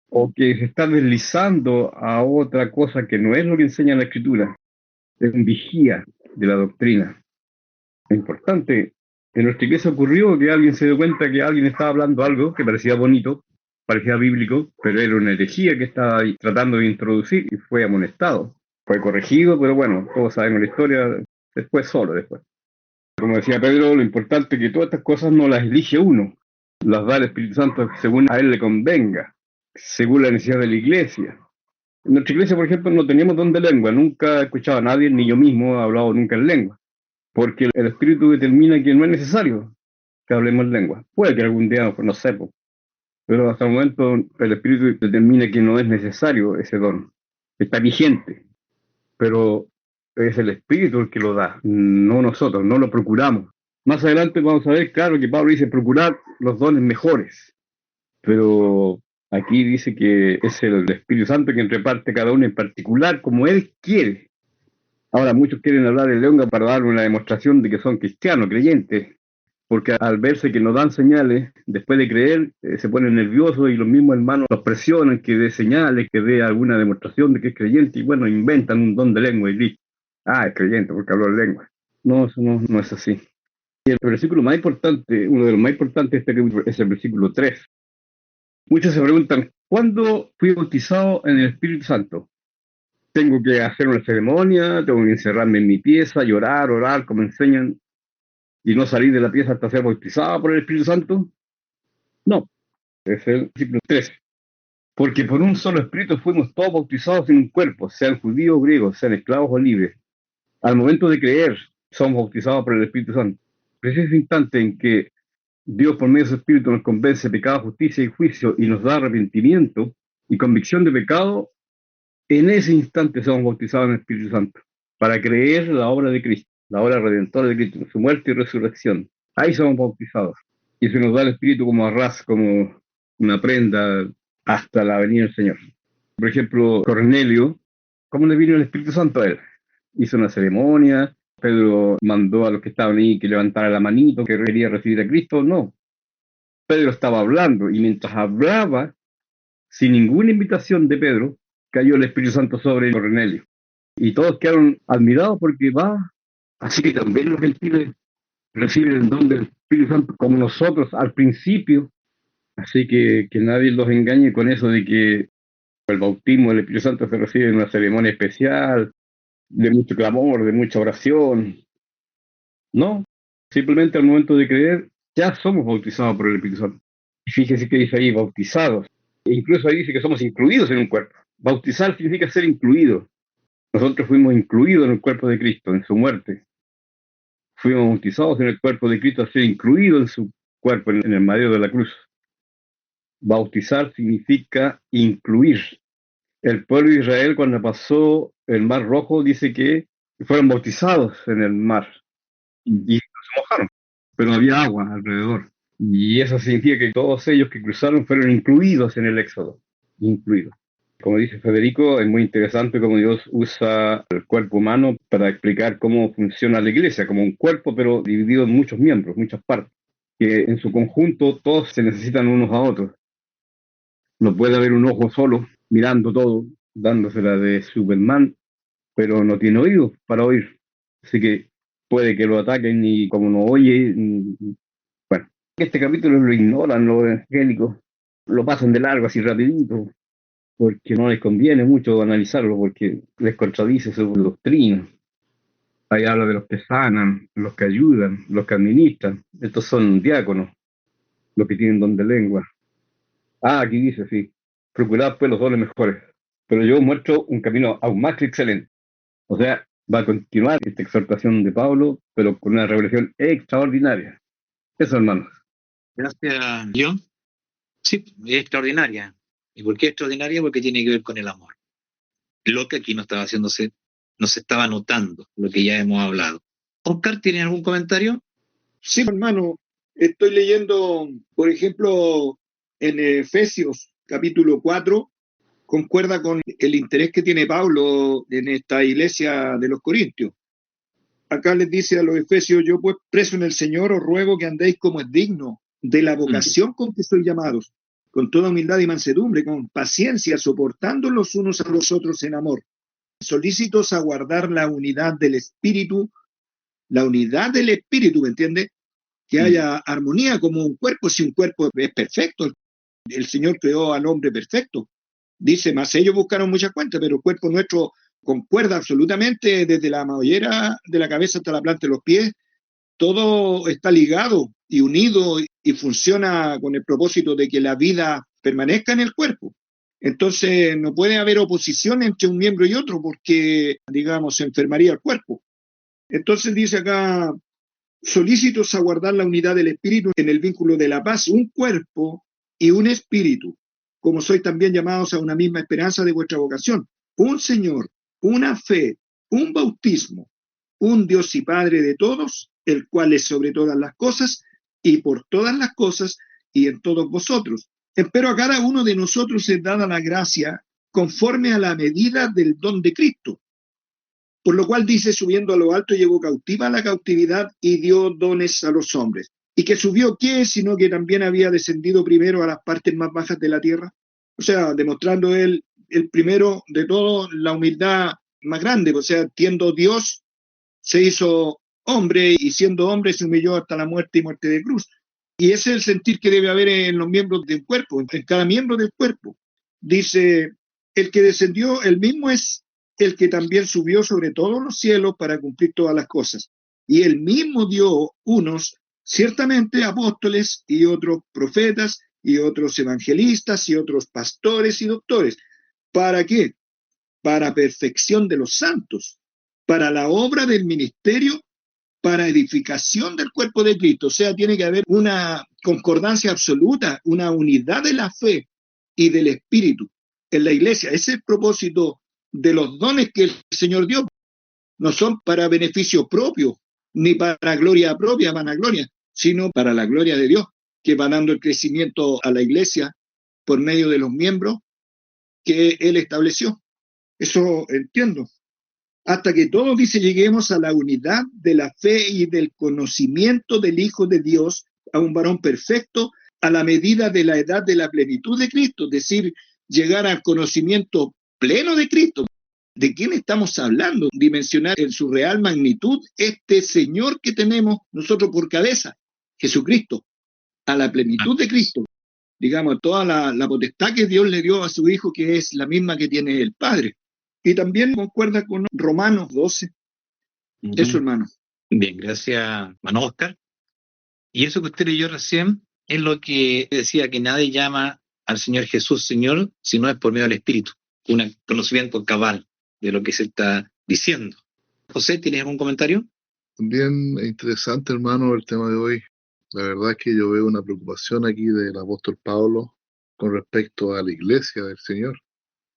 o que se está deslizando a otra cosa que no es lo que enseña la escritura. Es un vigía de la doctrina. Es importante. En nuestra iglesia ocurrió que alguien se dio cuenta que alguien estaba hablando algo que parecía bonito parecía bíblico, pero era una herejía que estaba ahí tratando de introducir y fue amonestado. Fue corregido, pero bueno, todos sabemos la historia, después solo, después. Como decía Pedro, lo importante es que todas estas cosas no las elige uno, las da el Espíritu Santo según a él le convenga, según la necesidad de la iglesia. En nuestra iglesia, por ejemplo, no teníamos don de lengua, nunca he escuchado a nadie, ni yo mismo he hablado nunca en lengua, porque el Espíritu determina que no es necesario que hablemos en lengua. Puede que algún día no sepa, pero hasta el momento el Espíritu determina que no es necesario ese don. Está vigente, pero es el Espíritu el que lo da, no nosotros, no lo procuramos. Más adelante vamos a ver, claro, que Pablo dice procurar los dones mejores, pero aquí dice que es el Espíritu Santo quien reparte cada uno en particular como él quiere. Ahora muchos quieren hablar en lengua para dar una demostración de que son cristianos, creyentes, porque al verse que nos dan señales, después de creer, se ponen nerviosos y los mismos hermanos los presionan que dé señales, que dé alguna demostración de que es creyente, y bueno, inventan un don de lengua y listo. Ah, es creyente porque habló en lengua. No, eso no es así. Y el versículo más importante, uno de los más importantes de este capítulo, es el versículo 3. Muchos se preguntan, ¿cuándo fui bautizado en el Espíritu Santo? ¿Tengo que hacer una ceremonia? ¿Tengo que encerrarme en mi pieza, llorar, orar, como enseñan, y no salir de la pieza hasta ser bautizado por el Espíritu Santo? No, es el versículo 3. Porque por un solo Espíritu fuimos todos bautizados en un cuerpo, sean judíos o griegos, sean esclavos o libres. Al momento de creer, somos bautizados por el Espíritu Santo. Preciso instante en que Dios por medio de su Espíritu nos convence de pecado, justicia y juicio y nos da arrepentimiento y convicción de pecado, en ese instante somos bautizados en el Espíritu Santo para creer la obra de Cristo, la obra redentora de Cristo, su muerte y resurrección. Ahí somos bautizados y se nos da el Espíritu como arras, como una prenda hasta la venida del Señor. Por ejemplo, Cornelio, ¿cómo le vino el Espíritu Santo a él? Hizo una ceremonia. Pedro mandó a los que estaban ahí que levantaran la manito, que quería recibir a Cristo. No. Pedro estaba hablando y mientras hablaba, sin ninguna invitación de Pedro, cayó el Espíritu Santo sobre Cornelio. Y todos quedaron admirados porque va. Así que también los gentiles reciben el don del Espíritu Santo como nosotros al principio. Así que nadie los engañe con eso de que el bautismo del Espíritu Santo se recibe en una ceremonia especial, de mucho clamor, de mucha oración. No, simplemente al momento de creer ya somos bautizados por el Espíritu Santo. Y fíjese que dice ahí, bautizados. E incluso ahí dice que somos incluidos en un cuerpo. Bautizar significa ser incluido. Nosotros fuimos incluidos en el cuerpo de Cristo, en su muerte. Fuimos bautizados en el cuerpo de Cristo a ser incluidos en su cuerpo, en el madero de la cruz. Bautizar significa incluir. El pueblo de Israel, cuando pasó el Mar Rojo, dice que fueron bautizados en el mar y se mojaron, pero no había agua alrededor. Y eso significa que todos ellos que cruzaron fueron incluidos en el Éxodo. Incluidos. Como dice Federico, es muy interesante cómo Dios usa el cuerpo humano para explicar cómo funciona la iglesia, como un cuerpo, pero dividido en muchos miembros, muchas partes, que en su conjunto todos se necesitan unos a otros. No puede haber un ojo solo mirando todo, dándosela de Superman, pero no tiene oídos para oír. Así que puede que lo ataquen y como no oye, bueno, este capítulo lo ignoran los evangélicos, lo pasan de largo así rapidito, porque no les conviene mucho analizarlo, porque les contradice su doctrina. Ahí habla de los que sanan, los que ayudan, los que administran. Estos son diáconos, los que tienen don de lengua. Ah, aquí dice, sí, procurad pues los dones mejores. Pero yo muestro un camino aún más que excelente. O sea, va a continuar esta exhortación de Pablo, pero con una revelación extraordinaria. Eso, hermanos. Gracias, John. Sí, es extraordinaria. ¿Y por qué extraordinaria? Porque tiene que ver con el amor. Lo que aquí no estaba haciéndose, no se estaba notando, lo que ya hemos hablado. Oscar, ¿tiene algún comentario? Sí, hermano, estoy leyendo, por ejemplo, en Efesios capítulo 4, concuerda con el interés que tiene Pablo en esta iglesia de los Corintios. Acá les dice a los efesios, yo pues preso en el Señor os ruego que andéis como es digno de la vocación con que sois llamados, con toda humildad y mansedumbre, con paciencia, soportando los unos a los otros en amor, solícitos a guardar la unidad del Espíritu, ¿me entiende? Que haya armonía como un cuerpo, si un cuerpo es perfecto, El Señor creó al hombre perfecto. Dice, más ellos buscaron muchas cuentas, pero el cuerpo nuestro concuerda absolutamente desde la mollera de la cabeza hasta la planta de los pies. Todo está ligado y unido y funciona con el propósito de que la vida permanezca en el cuerpo. Entonces no puede haber oposición entre un miembro y otro porque, digamos, se enfermaría el cuerpo. Entonces dice acá, solícitos a guardar la unidad del espíritu en el vínculo de la paz, un cuerpo y un espíritu, como sois también llamados a una misma esperanza de vuestra vocación, un Señor, una fe, un bautismo, un Dios y Padre de todos, el cual es sobre todas las cosas y por todas las cosas y en todos vosotros. Pero a cada uno de nosotros es dada la gracia conforme a la medida del don de Cristo. Por lo cual dice, subiendo a lo alto, llevó cautiva la cautividad y dio dones a los hombres. ¿Y que subió qué? Sino que también había descendido primero a las partes más bajas de la tierra. O sea, demostrando él, el primero de todo, la humildad más grande. O sea, siendo Dios, se hizo hombre y siendo hombre se humilló hasta la muerte y muerte de cruz. Y ese es el sentir que debe haber en los miembros del cuerpo, en cada miembro del cuerpo. Dice, el que descendió, el mismo es el que también subió sobre todos los cielos para cumplir todas las cosas. Y él mismo dio unos, ciertamente, apóstoles y otros profetas y otros evangelistas y otros pastores y doctores. ¿Para qué? Para perfección de los santos, para la obra del ministerio, para edificación del cuerpo de Cristo. O sea, tiene que haber una concordancia absoluta, una unidad de la fe y del espíritu en la iglesia. Ese es el propósito de los dones que el Señor dio. No son para beneficio propio, ni para gloria propia, vanagloria, sino para la gloria de Dios, que va dando el crecimiento a la iglesia por medio de los miembros que Él estableció. Eso entiendo. Hasta que todos, dice, lleguemos a la unidad de la fe y del conocimiento del Hijo de Dios, a un varón perfecto, a la medida de la edad de la plenitud de Cristo, es decir, llegar al conocimiento pleno de Cristo. ¿De quién estamos hablando? Dimensionar en su real magnitud este Señor que tenemos nosotros por cabeza, Jesucristo, a la plenitud de Cristo. Digamos, toda la potestad que Dios le dio a su Hijo, que es la misma que tiene el Padre. Y también concuerda con Romanos 12. Eso, hermano. Bien, gracias, hermano Oscar. Y eso que usted leyó recién es lo que decía, que nadie llama al Señor Jesús Señor si no es por medio del Espíritu, un conocimiento cabal de lo que se está diciendo. José, ¿tienes algún comentario? Bien interesante, hermano, el tema de hoy. La verdad es que yo veo una preocupación aquí del apóstol Pablo con respecto a la iglesia del Señor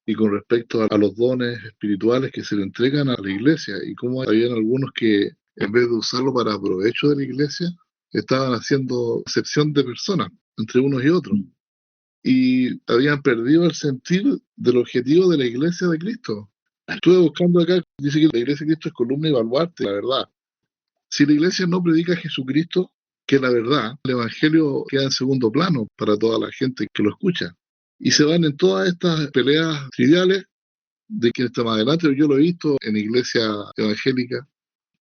y con respecto a los dones espirituales que se le entregan a la iglesia, y cómo habían algunos que, en vez de usarlo para provecho de la iglesia, estaban haciendo acepción de personas entre unos y otros, y habían perdido el sentido del objetivo de la iglesia de Cristo. Estuve buscando acá, dice que la iglesia de Cristo es columna y baluarte, la verdad. Si la iglesia no predica a Jesucristo, que es la verdad, el evangelio queda en segundo plano para toda la gente que lo escucha. Y se van en todas estas peleas triviales de quién está más adelante. Yo lo he visto en iglesia evangélica.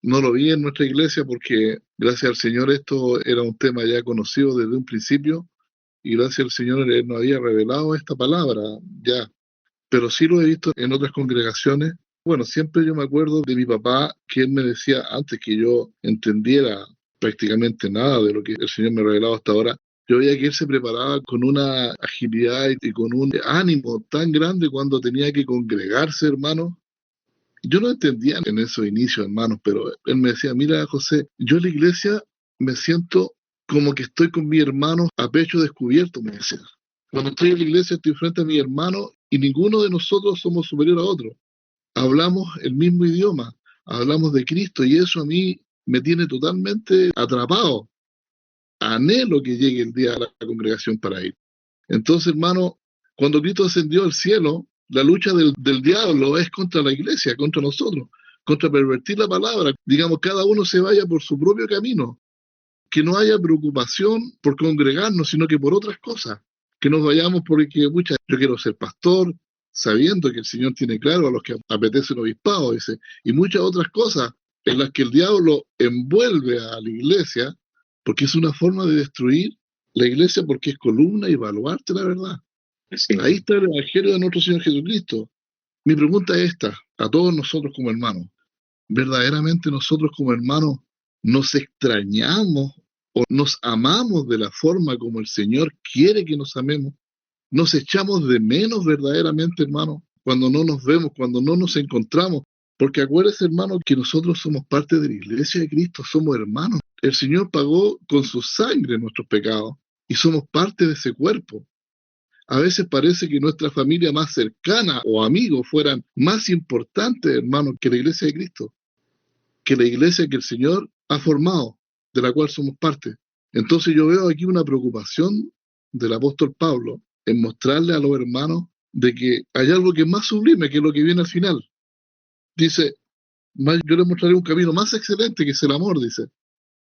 No lo vi en nuestra iglesia porque, gracias al Señor, esto era un tema ya conocido desde un principio, y gracias al Señor Él nos había revelado esta palabra ya. Pero sí lo he visto en otras congregaciones. Bueno, siempre yo me acuerdo de mi papá, que él me decía, antes que yo entendiera prácticamente nada de lo que el Señor me ha revelado hasta ahora, yo veía que él se preparaba con una agilidad y con un ánimo tan grande cuando tenía que congregarse, hermano. Yo no entendía en esos inicios, hermanos, pero él me decía, mira, José, yo en la iglesia me siento como que estoy con mi hermano a pecho descubierto, me decía. Cuando estoy en la iglesia estoy frente a mi hermano y ninguno de nosotros somos superior a otro. Hablamos el mismo idioma, hablamos de Cristo, y eso a mí me tiene totalmente atrapado. Anhelo que llegue el día de la congregación para ir. Entonces, hermano, cuando Cristo ascendió al cielo, la lucha del diablo es contra la iglesia, contra nosotros, contra pervertir la palabra. Digamos, cada uno se vaya por su propio camino. Que no haya preocupación por congregarnos, sino que por otras cosas. Que nos vayamos porque, pucha, yo quiero ser pastor, sabiendo que el Señor tiene claro a los que apetecen obispado, dice, y muchas otras cosas en las que el diablo envuelve a la iglesia, porque es una forma de destruir la iglesia porque es columna y baluarte la verdad. Sí. Ahí está el evangelio de nuestro Señor Jesucristo. Mi pregunta es esta, a todos nosotros como hermanos. ¿Verdaderamente nosotros como hermanos nos extrañamos o nos amamos de la forma como el Señor quiere que nos amemos? ¿Nos echamos de menos verdaderamente, hermano, cuando no nos vemos, cuando no nos encontramos? Porque acuérdese, hermano, que nosotros somos parte de la iglesia de Cristo, somos hermanos. El Señor pagó con su sangre nuestros pecados y somos parte de ese cuerpo. A veces parece que nuestra familia más cercana o amigos fueran más importantes, hermano, que la iglesia de Cristo, que la iglesia que el Señor ha formado, de la cual somos parte. Entonces yo veo aquí una preocupación del apóstol Pablo en mostrarle a los hermanos de que hay algo que es más sublime, que es lo que viene al final. Dice, yo les mostraré un camino más excelente que es el amor, dice.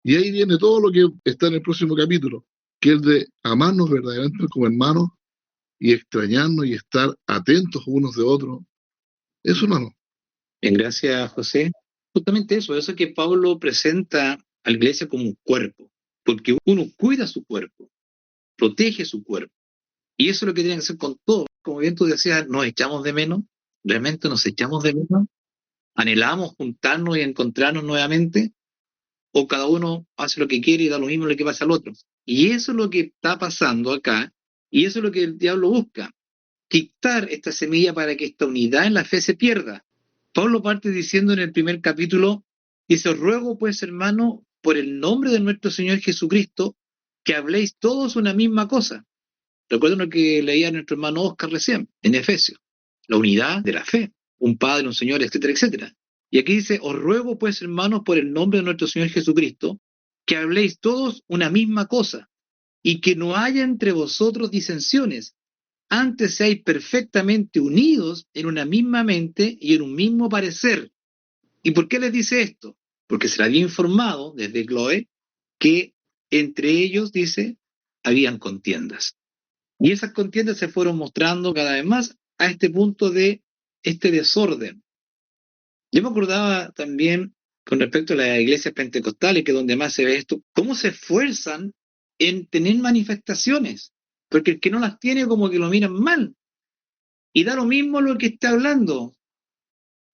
Y ahí viene todo lo que está en el próximo capítulo, que es de amarnos verdaderamente como hermanos y extrañarnos y estar atentos unos de otros. Eso, hermano. Bien, gracias, José. Justamente eso que Pablo presenta a la iglesia como un cuerpo, porque uno cuida su cuerpo, protege su cuerpo. Y eso es lo que tiene que hacer con todo. Como bien tú decías, nos echamos de menos, realmente nos echamos de menos, anhelamos juntarnos y encontrarnos nuevamente, o cada uno hace lo que quiere y da lo mismo lo que pasa al otro. Y eso es lo que está pasando acá, y eso es lo que el diablo busca, quitar esta semilla para que esta unidad en la fe se pierda. Pablo parte diciendo en el primer capítulo, dice, os ruego pues, hermano, por el nombre de nuestro Señor Jesucristo, que habléis todos una misma cosa. Recuerden lo que leía nuestro hermano Oscar recién, en Efesios, la unidad de la fe, un Padre, un Señor, etcétera, etcétera. Y aquí dice, os ruego pues, hermanos, por el nombre de nuestro Señor Jesucristo, que habléis todos una misma cosa, y que no haya entre vosotros disensiones, antes seáis perfectamente unidos en una misma mente y en un mismo parecer. ¿Y por qué les dice esto? Porque se le había informado desde Chloe que entre ellos, dice, habían contiendas. Y esas contiendas se fueron mostrando cada vez más a este punto de este desorden. Yo me acordaba también con respecto a las iglesias pentecostales, que es donde más se ve esto, cómo se esfuerzan en tener manifestaciones, porque el que no las tiene como que lo miran mal. Y da lo mismo lo que está hablando.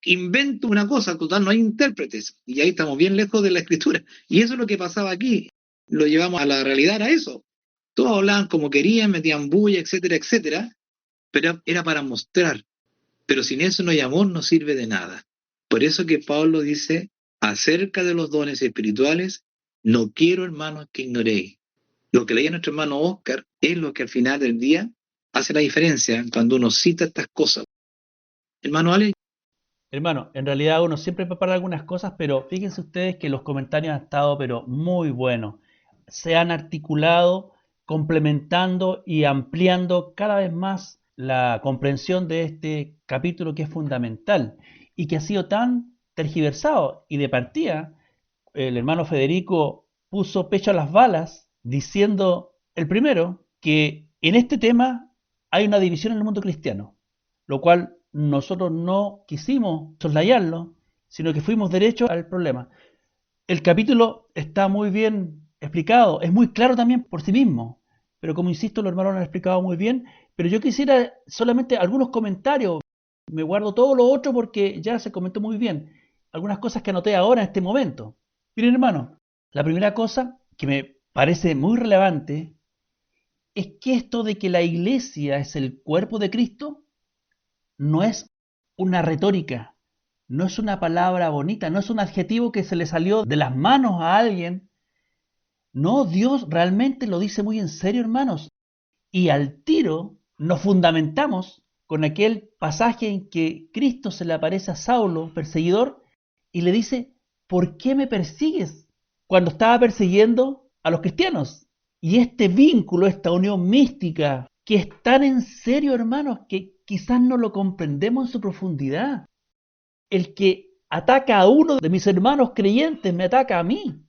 Invento una cosa, total, no hay intérpretes. Y ahí estamos bien lejos de la escritura. Y eso es lo que pasaba aquí. Lo llevamos a la realidad, a eso. Todos hablaban como querían, metían bulla, etcétera, etcétera. Pero era para mostrar. Pero sin eso no hay amor, no sirve de nada. Por eso que Pablo dice, acerca de los dones espirituales, no quiero, hermanos, que ignoréis. Lo que leía nuestro hermano Oscar es lo que al final del día hace la diferencia cuando uno cita estas cosas. Hermano Ale. Hermano, en realidad uno siempre prepara algunas cosas, pero fíjense ustedes que los comentarios han estado pero muy buenos. Se han articulado, complementando y ampliando cada vez más la comprensión de este capítulo que es fundamental y que ha sido tan tergiversado. Y de partida, el hermano Federico puso pecho a las balas diciendo, el primero, que en este tema hay una división en el mundo cristiano, lo cual nosotros no quisimos soslayarlo, sino que fuimos derecho al problema. El capítulo está muy bien explicado, es muy claro también por sí mismo, pero como insisto, los hermanos lo han explicado muy bien, pero yo quisiera solamente algunos comentarios, me guardo todo lo otro porque ya se comentó muy bien, algunas cosas que anoté ahora en este momento. Miren, hermano, la primera cosa que me parece muy relevante es que esto de que la iglesia es el cuerpo de Cristo no es una retórica, no es una palabra bonita, no es un adjetivo que se le salió de las manos a alguien. No, Dios realmente lo dice muy en serio, hermanos. Y al tiro nos fundamentamos con aquel pasaje en que Cristo se le aparece a Saulo, perseguidor, y le dice, ¿por qué me persigues? Cuando estaba persiguiendo a los cristianos. Y este vínculo, esta unión mística, que es tan en serio, hermanos, que quizás no lo comprendemos en su profundidad. El que ataca a uno de mis hermanos creyentes me ataca a mí.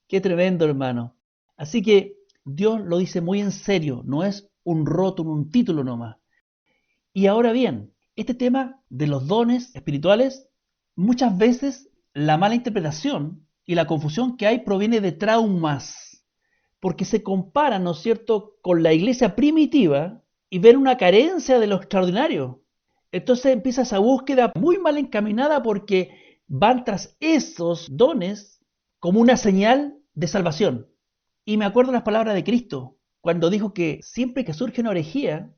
Qué tremendo, hermano. Así que Dios lo dice muy en serio, no es un rótulo, un título nomás. Y ahora bien, este tema de los dones espirituales, muchas veces la mala interpretación y la confusión que hay proviene de traumas. porque se comparan, ¿no es cierto?, con la iglesia primitiva y ven una carencia de lo extraordinario. Entonces empieza esa búsqueda muy mal encaminada porque van tras esos dones como una señal de salvación. Y me acuerdo las palabras de Cristo, cuando dijo que siempre que surge una herejía,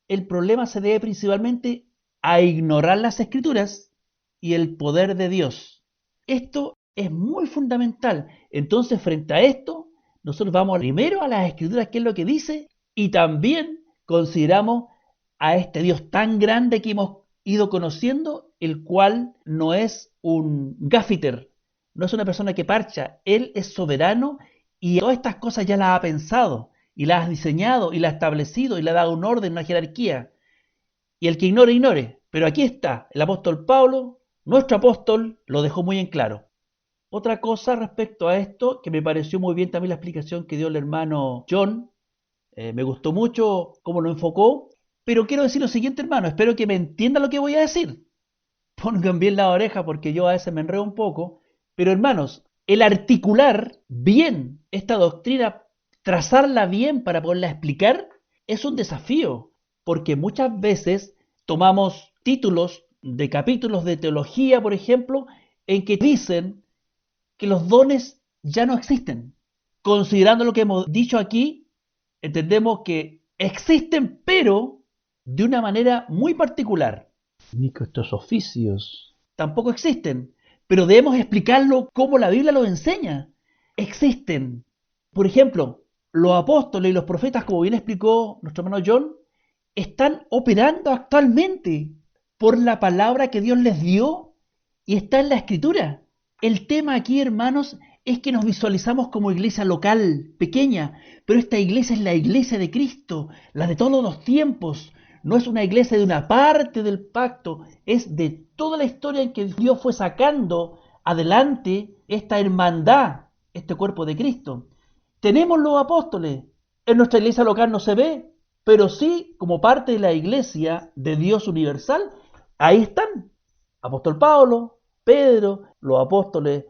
el problema se debe principalmente a ignorar las escrituras y el poder de Dios. Esto es muy fundamental. Entonces, frente a esto, nosotros vamos primero a las escrituras, qué es lo que dice, y también consideramos a este Dios tan grande que hemos ido conociendo, el cual no es un gaffiter, no es una persona que parcha, Él es soberano y todas estas cosas ya las ha pensado y las ha diseñado y las ha establecido y le ha dado un orden, una jerarquía. Y el que ignore, ignore. Pero aquí está, el apóstol Pablo, nuestro apóstol, lo dejó muy en claro. Otra cosa respecto a esto, que me pareció muy bien también la explicación que dio el hermano John, me gustó mucho cómo lo enfocó, pero quiero decir lo siguiente, hermano, espero que me entiendan lo que voy a decir. Pongan bien la oreja porque yo a veces me enredo un poco, pero hermanos, el articular bien esta doctrina, trazarla bien para poderla explicar, es un desafío, porque muchas veces tomamos títulos de capítulos de teología, por ejemplo, en que dicen que los dones ya no existen. Considerando lo que hemos dicho aquí, entendemos que existen, pero de una manera muy particular. Ni que estos oficios tampoco existen, pero debemos explicarlo como la Biblia lo enseña. Existen. Por ejemplo, los apóstoles y los profetas, como bien explicó nuestro hermano John, están operando actualmente por la palabra que Dios les dio y está en la Escritura. El tema aquí, hermanos, es que nos visualizamos como iglesia local, pequeña, pero esta iglesia es la iglesia de Cristo, la de todos los tiempos. No es una iglesia de una parte del pacto, es de toda la historia en que Dios fue sacando adelante esta hermandad, este cuerpo de Cristo. Tenemos los apóstoles, en nuestra iglesia local no se ve, pero sí como parte de la iglesia de Dios universal, ahí están. Apóstol Pablo, Pedro, los apóstoles,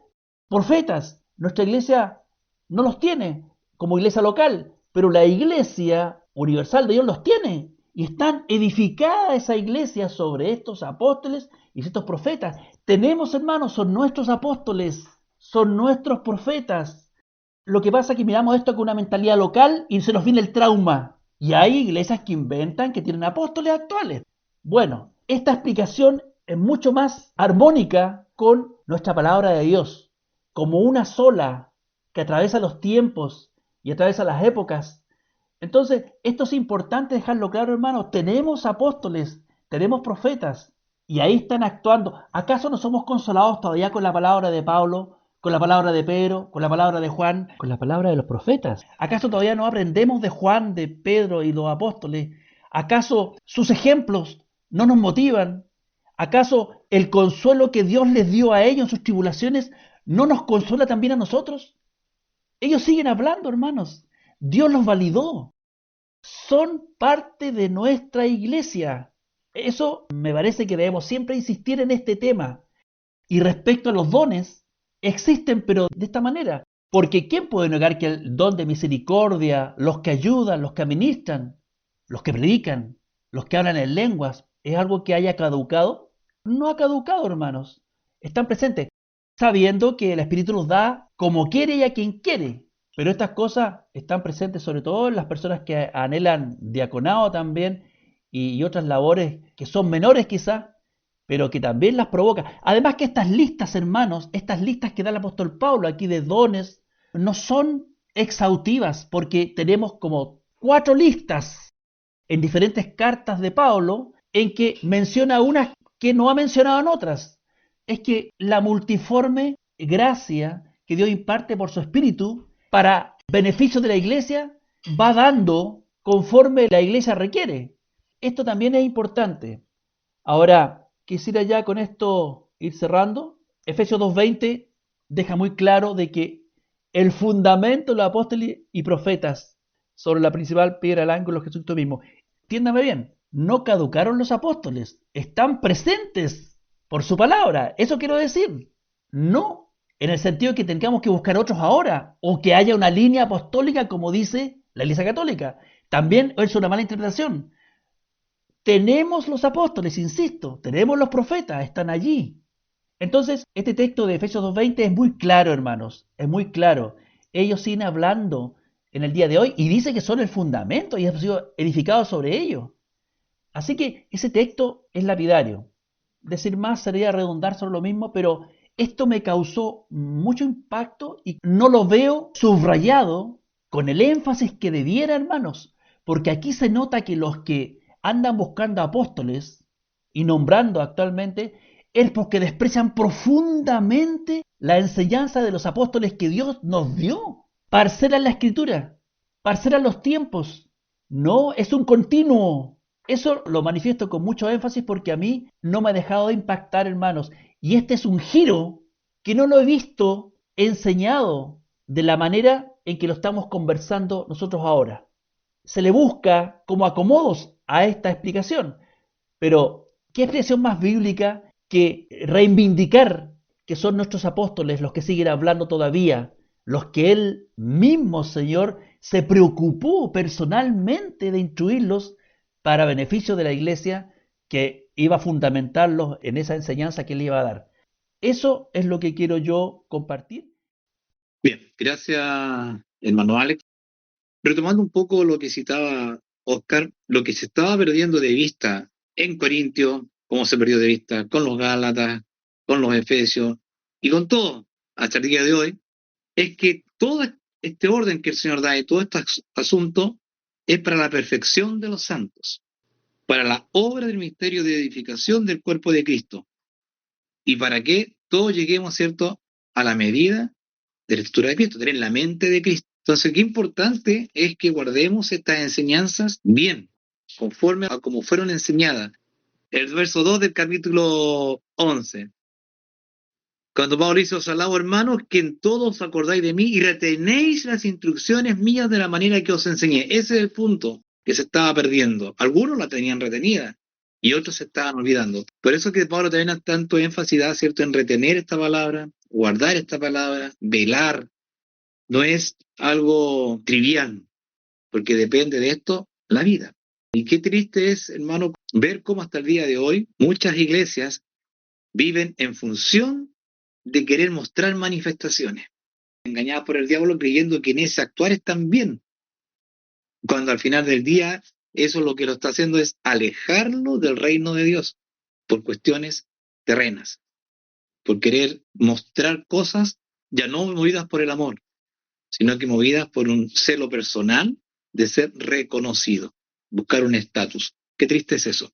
profetas. Nuestra iglesia no los tiene como iglesia local, pero la iglesia universal de Dios los tiene. Y están edificada esa iglesia sobre estos apóstoles y estos profetas. Tenemos, hermanos, son nuestros apóstoles, son nuestros profetas. Lo que pasa es que miramos esto con una mentalidad local y se nos viene el trauma. Y hay iglesias que inventan que tienen apóstoles actuales. Bueno, esta explicación es mucho más armónica con nuestra palabra de Dios, como una sola que atraviesa los tiempos y atraviesa las épocas. Entonces, esto es importante dejarlo claro, hermanos. Tenemos apóstoles, tenemos profetas, y ahí están actuando. ¿Acaso no somos consolados todavía con la palabra de Pablo, con la palabra de Pedro, con la palabra de Juan, con la palabra de los profetas? ¿Acaso todavía no aprendemos de Juan, de Pedro y los apóstoles? ¿Acaso sus ejemplos no nos motivan? ¿Acaso el consuelo que Dios les dio a ellos en sus tribulaciones no nos consuela también a nosotros? Ellos siguen hablando, hermanos. Dios los validó. Son parte de nuestra iglesia. Eso me parece que debemos siempre insistir en este tema. Y respecto a los dones, existen, pero de esta manera. Porque ¿quién puede negar que el don de misericordia, los que ayudan, los que administran, los que predican, los que hablan en lenguas, es algo que haya caducado? No ha caducado, hermanos. Están presentes, sabiendo que el Espíritu los da como quiere y a quien quiere. Pero estas cosas están presentes sobre todo en las personas que anhelan diaconado también y otras labores que son menores quizás, pero que también las provoca. Además que estas listas, hermanos, estas listas que da el apóstol Pablo aquí de dones, no son exhaustivas, porque tenemos como 4 listas en diferentes cartas de Pablo en que menciona unas que no ha mencionado en otras. Es que la multiforme gracia que Dios imparte por su Espíritu para beneficio de la iglesia va dando conforme la iglesia requiere. Esto también es importante. Ahora, quisiera ya con esto ir cerrando. Efesios 2:20 deja muy claro de que el fundamento de los apóstoles y profetas sobre la principal piedra del ángulo es Jesucristo mismo. Entiéndame bien, no caducaron los apóstoles, están presentes por su palabra. Eso quiero decir, no en el sentido de que tengamos que buscar otros ahora, o que haya una línea apostólica como dice la Iglesia Católica. También es una mala interpretación. Tenemos los apóstoles, insisto, tenemos los profetas, están allí. Entonces, este texto de Efesios 2:20 es muy claro, hermanos, es muy claro. Ellos siguen hablando en el día de hoy y dice que son el fundamento y hemos sido edificados sobre ellos. Así que ese texto es lapidario. Decir más sería redundar sobre lo mismo, pero esto me causó mucho impacto y no lo veo subrayado con el énfasis que debiera, hermanos, porque aquí se nota que los que andan buscando apóstoles y nombrando actualmente es porque desprecian profundamente la enseñanza de los apóstoles que Dios nos dio. Parcela en la escritura, parcela en los tiempos. No, es un continuo. Eso lo manifiesto con mucho énfasis porque a mí no me ha dejado de impactar, hermanos. Y este es un giro que no lo he visto enseñado de la manera en que lo estamos conversando nosotros ahora. Se le busca como acomodos a esta explicación, pero ¿qué explicación más bíblica que reivindicar que son nuestros apóstoles los que siguen hablando todavía, los que Él mismo, Señor, se preocupó personalmente de instruirlos para beneficio de la iglesia que iba a fundamentarlos en esa enseñanza que Él iba a dar? Eso es lo que quiero yo compartir. Bien, gracias, hermano Alex. Retomando un poco lo que citaba Oscar, lo que se estaba perdiendo de vista en Corintios, como se perdió de vista con los Gálatas, con los Efesios y con todo hasta el día de hoy, es que todo este orden que el Señor da y todo este asunto es para la perfección de los santos, para la obra del ministerio de edificación del cuerpo de Cristo y para que todos lleguemos, ¿cierto?, a la medida de la estructura de Cristo, tener la mente de Cristo. Entonces, qué importante es que guardemos estas enseñanzas bien, conforme a como fueron enseñadas. El verso 2 del capítulo 11. Cuando Pablo dice, os alabo, hermanos, que en todo os acordáis de mí y retenéis las instrucciones mías de la manera que os enseñé. Ese es el punto que se estaba perdiendo. Algunos la tenían retenida y otros se estaban olvidando. Por eso que Pablo también da tanto énfasis, ¿cierto?, en retener esta palabra, guardar esta palabra, velar. No es algo trivial, porque depende de esto la vida. Y qué triste es, hermano, ver cómo hasta el día de hoy muchas iglesias viven en función de querer mostrar manifestaciones, engañadas por el diablo creyendo que en ese actuar están bien, cuando al final del día eso lo que lo está haciendo es alejarlo del reino de Dios por cuestiones terrenas, por querer mostrar cosas ya no movidas por el amor, sino que movidas por un celo personal de ser reconocido, buscar un estatus. Qué triste es eso.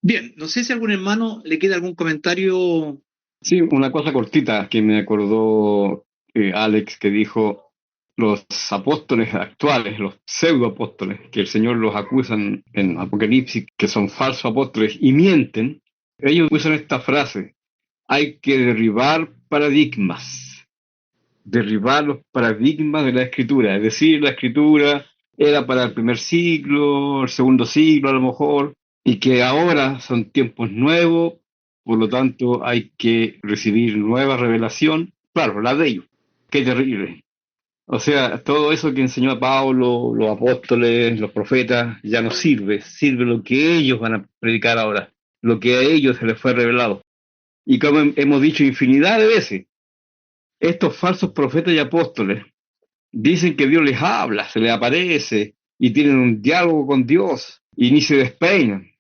Bien, no sé si a algún hermano le queda algún comentario. Sí, una cosa cortita que me acordó Alex, que dijo los apóstoles actuales, los pseudoapóstoles, que el Señor los acusan en Apocalipsis, que son falsos apóstoles y mienten. Ellos usan esta frase: hay que derribar paradigmas, derribar los paradigmas de la Escritura. Es decir, la Escritura era para el primer siglo, el segundo siglo a lo mejor, y que ahora son tiempos nuevos, por lo tanto hay que recibir nueva revelación, claro, la de ellos. Qué terrible. O sea, todo eso que enseñó Pablo, los apóstoles, los profetas, ya no sirve. Sirve lo que ellos van a predicar ahora, lo que a ellos se les fue revelado. Y como hemos dicho infinidad de veces, estos falsos profetas y apóstoles dicen que Dios les habla, se les aparece y tienen un diálogo con Dios y ni se despeinan.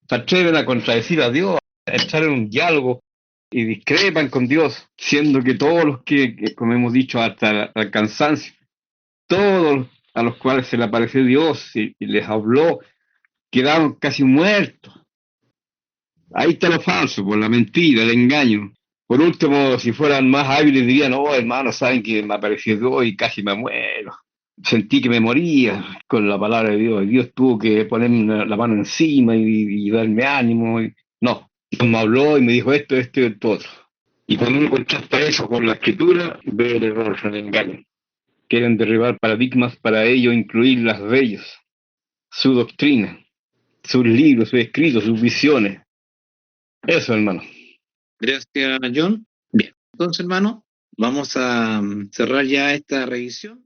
Se atreven a contradecir a Dios, a entrar en un diálogo y discrepan con Dios, siendo que todos los que como hemos dicho hasta el cansancio, todos a los cuales se le apareció Dios y les habló, quedaron casi muertos. Ahí está lo falso, por la mentira, el engaño. Por último, si fueran más hábiles dirían, oh hermano, saben que me apareció Dios y casi me muero. Sentí que me moría con la palabra de Dios. Dios tuvo que ponerme la mano encima y darme ánimo. No, Dios me habló y me dijo esto y esto otro. Y cuando uno contrasta eso con la escritura, ve el error, el engaño. Quieren derribar paradigmas para ello incluir las de ellos, su doctrina, sus libros, sus escritos, sus visiones. Eso, hermano. Gracias, John. Bien, Entonces, hermano, vamos a cerrar ya esta revisión.